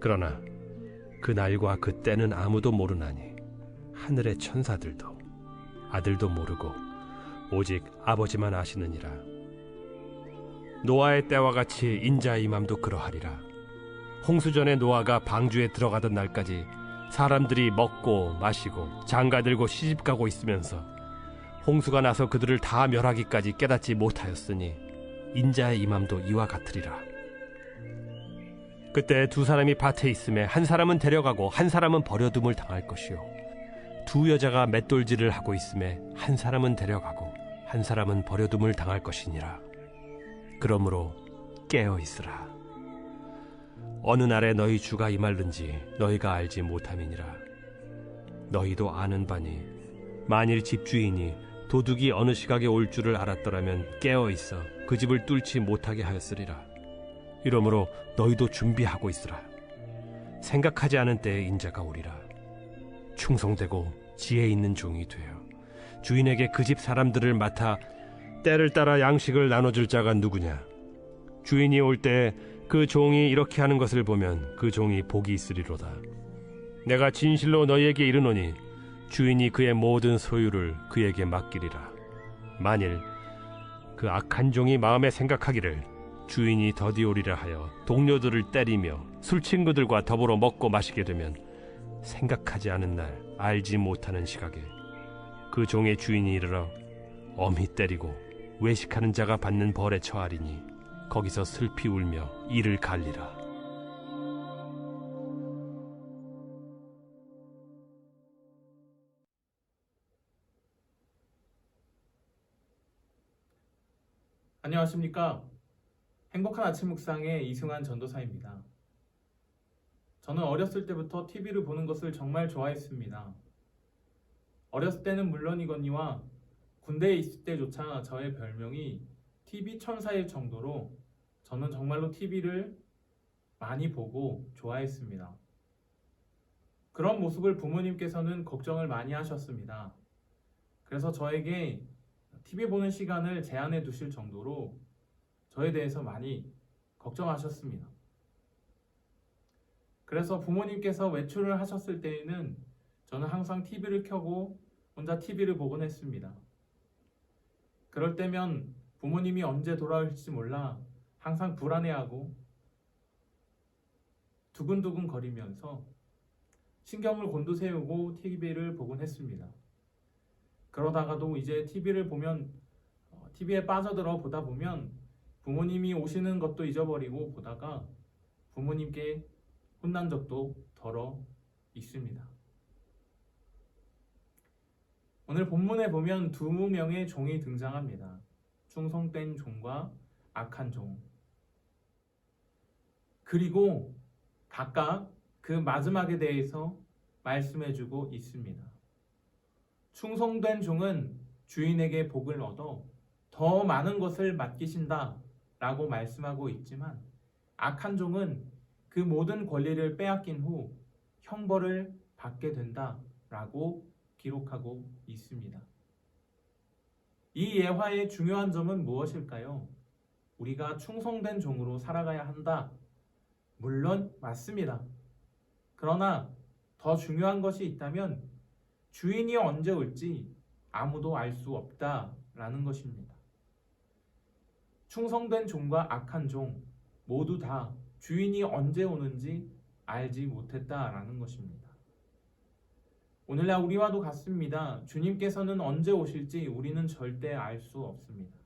그러나 그날과 그때는 아무도 모르나니 하늘의 천사들도 아들도 모르고 오직 아버지만 아시느니라. 노아의 때와 같이 인자의 임함도 그러하리라. 홍수전에 노아가 방주에 들어가던 날까지 사람들이 먹고 마시고 장가들고 시집가고 있으면서 홍수가 나서 그들을 다 멸하기까지 깨닫지 못하였으니 인자의 임함도 이와 같으리라. 그때 두 사람이 밭에 있음에 한 사람은 데려가고 한 사람은 버려둠을 당할 것이요, 두 여자가 맷돌질을 하고 있음에 한 사람은 데려가고 한 사람은 버려둠을 당할 것이니라. 그러므로 깨어 있으라. 어느 날에 너희 주가 임할는지 너희가 알지 못함이니라. 너희도 아는 바니 만일 집주인이 도둑이 어느 시각에 올 줄을 알았더라면 깨어 있어 그 집을 뚫지 못하게 하였으리라. 이러므로 너희도 준비하고 있으라. 생각하지 않은 때에 인자가 오리라. 충성되고 지혜 있는 종이 되어 주인에게 그 집 사람들을 맡아 때를 따라 양식을 나눠줄 자가 누구냐? 주인이 올 때 그 종이 이렇게 하는 것을 보면 그 종이 복이 있으리로다. 내가 진실로 너희에게 이르노니 주인이 그의 모든 소유를 그에게 맡기리라. 만일 그 악한 종이 마음에 생각하기를 주인이 더디 오리라 하여 동료들을 때리며 술 친구들과 더불어 먹고 마시게 되면 생각하지 않은 날 알지 못하는 시각에 그 종의 주인이 이르러 엄히 때리고 외식하는 자가 받는 벌에 처하리니 거기서 슬피 울며 이를 갈리라. 안녕하십니까. 행복한 아침 묵상의 이승환 전도사입니다. 저는 어렸을 때부터 TV를 보는 것을 정말 좋아했습니다. 어렸을 때는 물론이거니와 군대에 있을 때조차 저의 별명이 TV 천사일 정도로 저는 정말로 TV를 많이 보고 좋아했습니다. 그런 모습을 부모님께서는 걱정을 많이 하셨습니다. 그래서 저에게 TV 보는 시간을 제한해 두실 정도로 저에 대해서 많이 걱정하셨습니다. 그래서 부모님께서 외출을 하셨을 때에는 저는 항상 TV를 켜고 혼자 TV를 보곤 했습니다. 그럴 때면 부모님이 언제 돌아오실지 몰라 항상 불안해하고 두근두근 거리면서 신경을 곤두세우고 TV를 보곤 했습니다. 그러다가도 이제 TV를 보면 TV에 빠져들어 보다 보면 부모님이 오시는 것도 잊어버리고 보다가 부모님께 혼난 적도 덜어 있습니다. 오늘 본문에 보면 두 명의 종이 등장합니다. 충성된 종과 악한 종. 그리고 각각 그 마지막에 대해서 말씀해주고 있습니다. 충성된 종은 주인에게 복을 얻어 더 많은 것을 맡기신다 라고 말씀하고 있지만, 악한 종은 그 모든 권리를 빼앗긴 후 형벌을 받게 된다 라고 기록하고 있습니다. 이 예화의 중요한 점은 무엇일까요? 우리가 충성된 종으로 살아가야 한다. 물론 맞습니다. 그러나 더 중요한 것이 있다면 주인이 언제 올지 아무도 알 수 없다라는 것입니다. 충성된 종과 악한 종 모두 다 주인이 언제 오는지 알지 못했다라는 것입니다. 오늘날 우리와도 같습니다. 주님께서는 언제 오실지 우리는 절대 알 수 없습니다.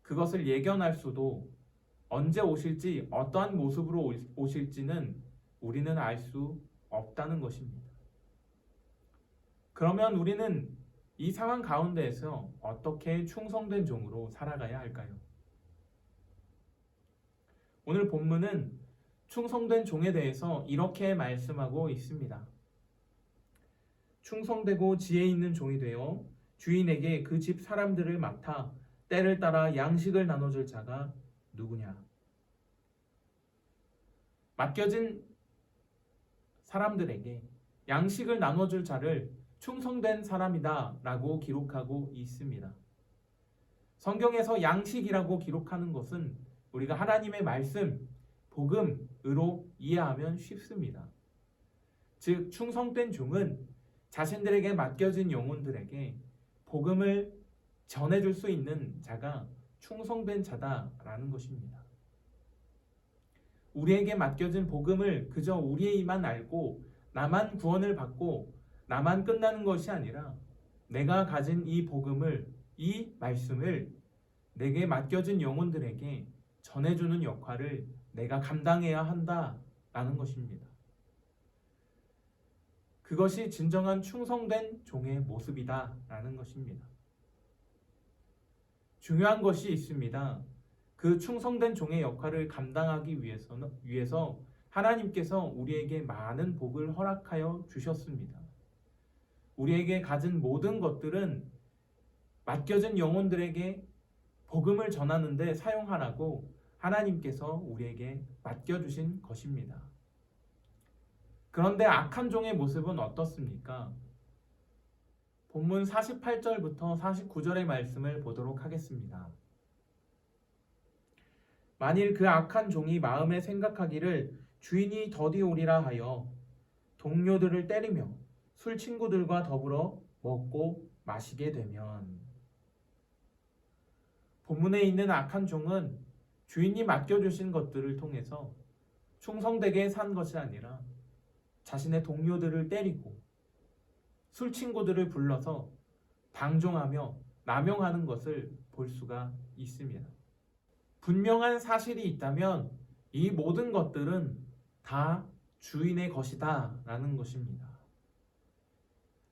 그것을 예견할 수도, 언제 오실지 어떠한 모습으로 오실지는 우리는 알 수 없다는 것입니다. 그러면 우리는 이 상황 가운데에서 어떻게 충성된 종으로 살아가야 할까요? 오늘 본문은 충성된 종에 대해서 이렇게 말씀하고 있습니다. 충성되고 지혜 있는 종이 되어 주인에게 그 집 사람들을 맡아 때를 따라 양식을 나눠줄 자가 누구냐? 맡겨진 사람들에게 양식을 나눠줄 자를 충성된 사람이다 라고 기록하고 있습니다. 성경에서 양식이라고 기록하는 것은 우리가 하나님의 말씀, 복음으로 이해하면 쉽습니다. 즉 충성된 종은 자신들에게 맡겨진 영혼들에게 복음을 전해줄 수 있는 자가 충성된 자다라는 것입니다. 우리에게 맡겨진 복음을 그저 우리만 알고 나만 구원을 받고 나만 끝나는 것이 아니라 내가 가진 이 복음을, 이 말씀을 내게 맡겨진 영혼들에게 전해주는 역할을 내가 감당해야 한다라는 것입니다. 그것이 진정한 충성된 종의 모습이다라는 것입니다. 중요한 것이 있습니다. 그 충성된 종의 역할을 감당하기 위해서 하나님께서 우리에게 많은 복을 허락하여 주셨습니다. 우리에게 가진 모든 것들은 맡겨진 영혼들에게 복음을 전하는 데 사용하라고 하나님께서 우리에게 맡겨주신 것입니다. 그런데 악한 종의 모습은 어떻습니까? 본문 48절부터 49절의 말씀을 보도록 하겠습니다. 만일 그 악한 종이 마음에 생각하기를 주인이 더디 오리라 하여 동료들을 때리며 술 친구들과 더불어 먹고 마시게 되면, 본문에 있는 악한 종은 주인이 맡겨주신 것들을 통해서 충성되게 산 것이 아니라 자신의 동료들을 때리고 술 친구들을 불러서 방종하며 남용하는 것을 볼 수가 있습니다. 분명한 사실이 있다면 이 모든 것들은 다 주인의 것이다 라는 것입니다.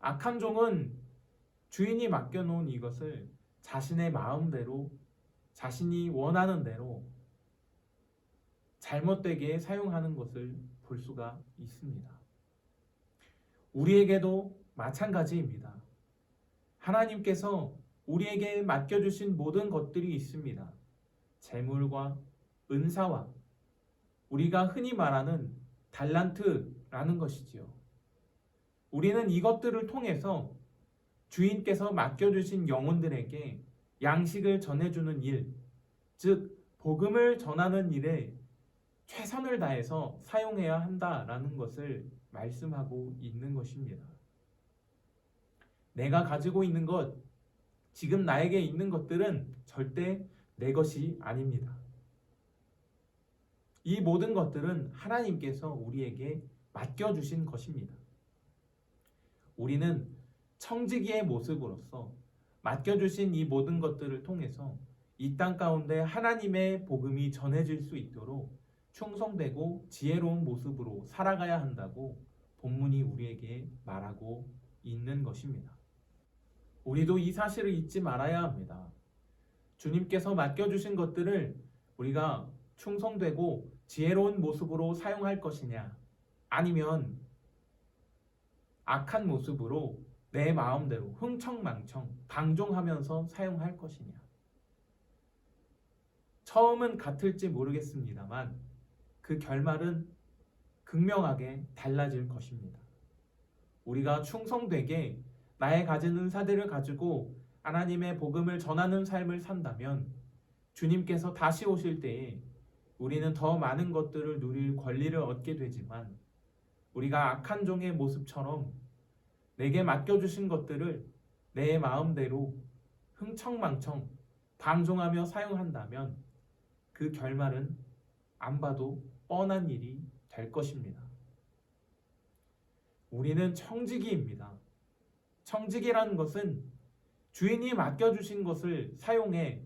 악한 종은 주인이 맡겨놓은 이것을 자신의 마음대로, 자신이 원하는 대로 잘못되게 사용하는 것을 볼 수가 있습니다. 우리에게도 마찬가지입니다. 하나님께서 우리에게 맡겨주신 모든 것들이 있습니다. 재물과 은사와 우리가 흔히 말하는 달란트라는 것이지요. 우리는 이것들을 통해서 주인께서 맡겨주신 영혼들에게 양식을 전해주는 일, 즉 복음을 전하는 일에 최선을 다해서 사용해야 한다라는 것을 말씀하고 있는 것입니다. 내가 가지고 있는 것, 지금 나에게 있는 것들은 절대 내 것이 아닙니다. 이 모든 것들은 하나님께서 우리에게 맡겨주신 것입니다. 우리는 청지기의 모습으로서 맡겨주신 이 모든 것들을 통해서 이 땅 가운데 하나님의 복음이 전해질 수 있도록 충성되고 지혜로운 모습으로 살아가야 한다고 본문이 우리에게 말하고 있는 것입니다. 우리도 이 사실을 잊지 말아야 합니다. 주님께서 맡겨주신 것들을 우리가 충성되고 지혜로운 모습으로 사용할 것이냐, 아니면 악한 모습으로 내 마음대로 흥청망청 방종하면서 사용할 것이냐. 처음은 같을지 모르겠습니다만 그 결말은 극명하게 달라질 것입니다. 우리가 충성되게 나의 가진 은사들을 가지고 하나님의 복음을 전하는 삶을 산다면 주님께서 다시 오실 때에 우리는 더 많은 것들을 누릴 권리를 얻게 되지만, 우리가 악한 종의 모습처럼 내게 맡겨주신 것들을 내 마음대로 흥청망청 방종하며 사용한다면 그 결말은 안 봐도 뻔한 일이 될 것입니다. 우리는 청지기입니다. 청지기라는 것은 주인이 맡겨주신 것을 사용해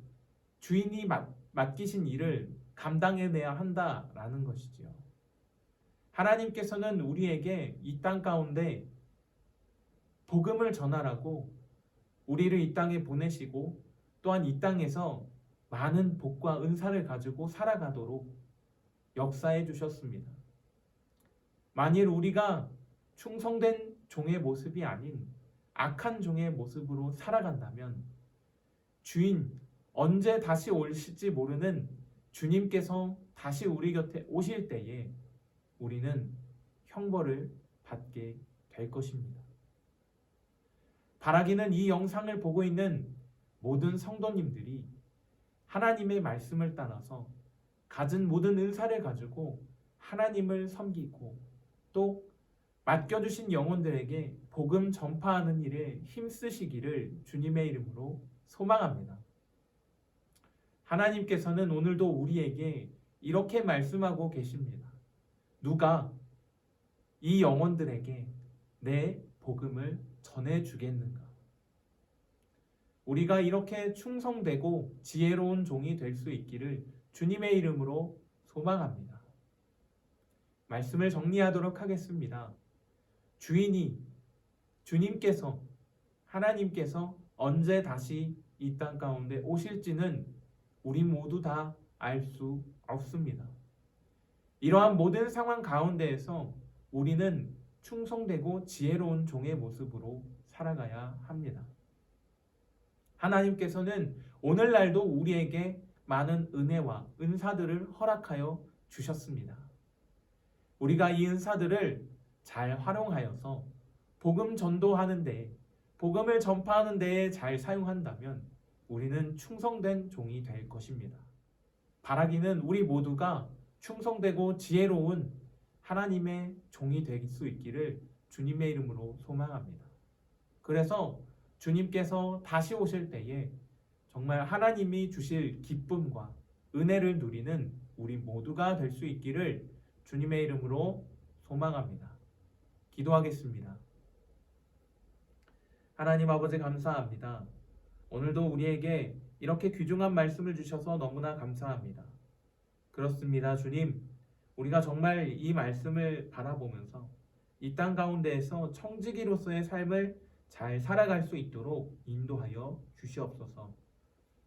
주인이 맡기신 일을 감당해내야 한다라는 것이지요. 하나님께서는 우리에게 이 땅 가운데 복음을 전하라고 우리를 이 땅에 보내시고, 또한 이 땅에서 많은 복과 은사를 가지고 살아가도록 역사해 주셨습니다. 만일 우리가 충성된 종의 모습이 아닌 악한 종의 모습으로 살아간다면 주인, 언제 다시 오실지 모르는 주님께서 다시 우리 곁에 오실 때에 우리는 형벌을 받게 될 것입니다. 바라기는 이 영상을 보고 있는 모든 성도님들이 하나님의 말씀을 따라서 가진 모든 은사를 가지고 하나님을 섬기고 또 맡겨주신 영혼들에게 복음 전파하는 일에 힘쓰시기를 주님의 이름으로 소망합니다. 하나님께서는 오늘도 우리에게 이렇게 말씀하고 계십니다. 누가 이 영혼들에게 내 복음을 전해주겠는가? 우리가 이렇게 충성되고 지혜로운 종이 될 수 있기를 주님의 이름으로 소망합니다. 말씀을 정리하도록 하겠습니다. 주님께서, 하나님께서 언제 다시 이 땅 가운데 오실지는 우리 모두 다 알 수 없습니다. 이러한 모든 상황 가운데에서 우리는 충성되고 지혜로운 종의 모습으로 살아가야 합니다. 하나님께서는 오늘날도 우리에게 많은 은혜와 은사들을 허락하여 주셨습니다. 우리가 이 은사들을 잘 활용하여서 복음 전도하는 데, 복음을 전파하는 데에 잘 사용한다면 우리는 충성된 종이 될 것입니다. 바라기는 우리 모두가 충성되고 지혜로운 하나님의 종이 될 수 있기를 주님의 이름으로 소망합니다. 그래서 주님께서 다시 오실 때에 정말 하나님이 주실 기쁨과 은혜를 누리는 우리 모두가 될 수 있기를 주님의 이름으로 소망합니다. 기도하겠습니다. 하나님 아버지 감사합니다. 오늘도 우리에게 이렇게 귀중한 말씀을 주셔서 너무나 감사합니다. 그렇습니다. 주님, 우리가 정말 이 말씀을 바라보면서 이 땅 가운데에서 청지기로서의 삶을 잘 살아갈 수 있도록 인도하여 주시옵소서.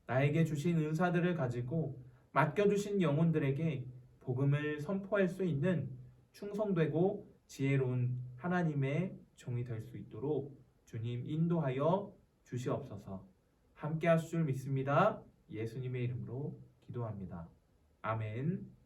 나에게 주신 은사들을 가지고 맡겨주신 영혼들에게 복음을 선포할 수 있는 충성되고 지혜로운 하나님의 종이 될 수 있도록 주님 인도하여 주시옵소서. 함께 하실 줄 믿습니다. 예수님의 이름으로 기도합니다. 아멘.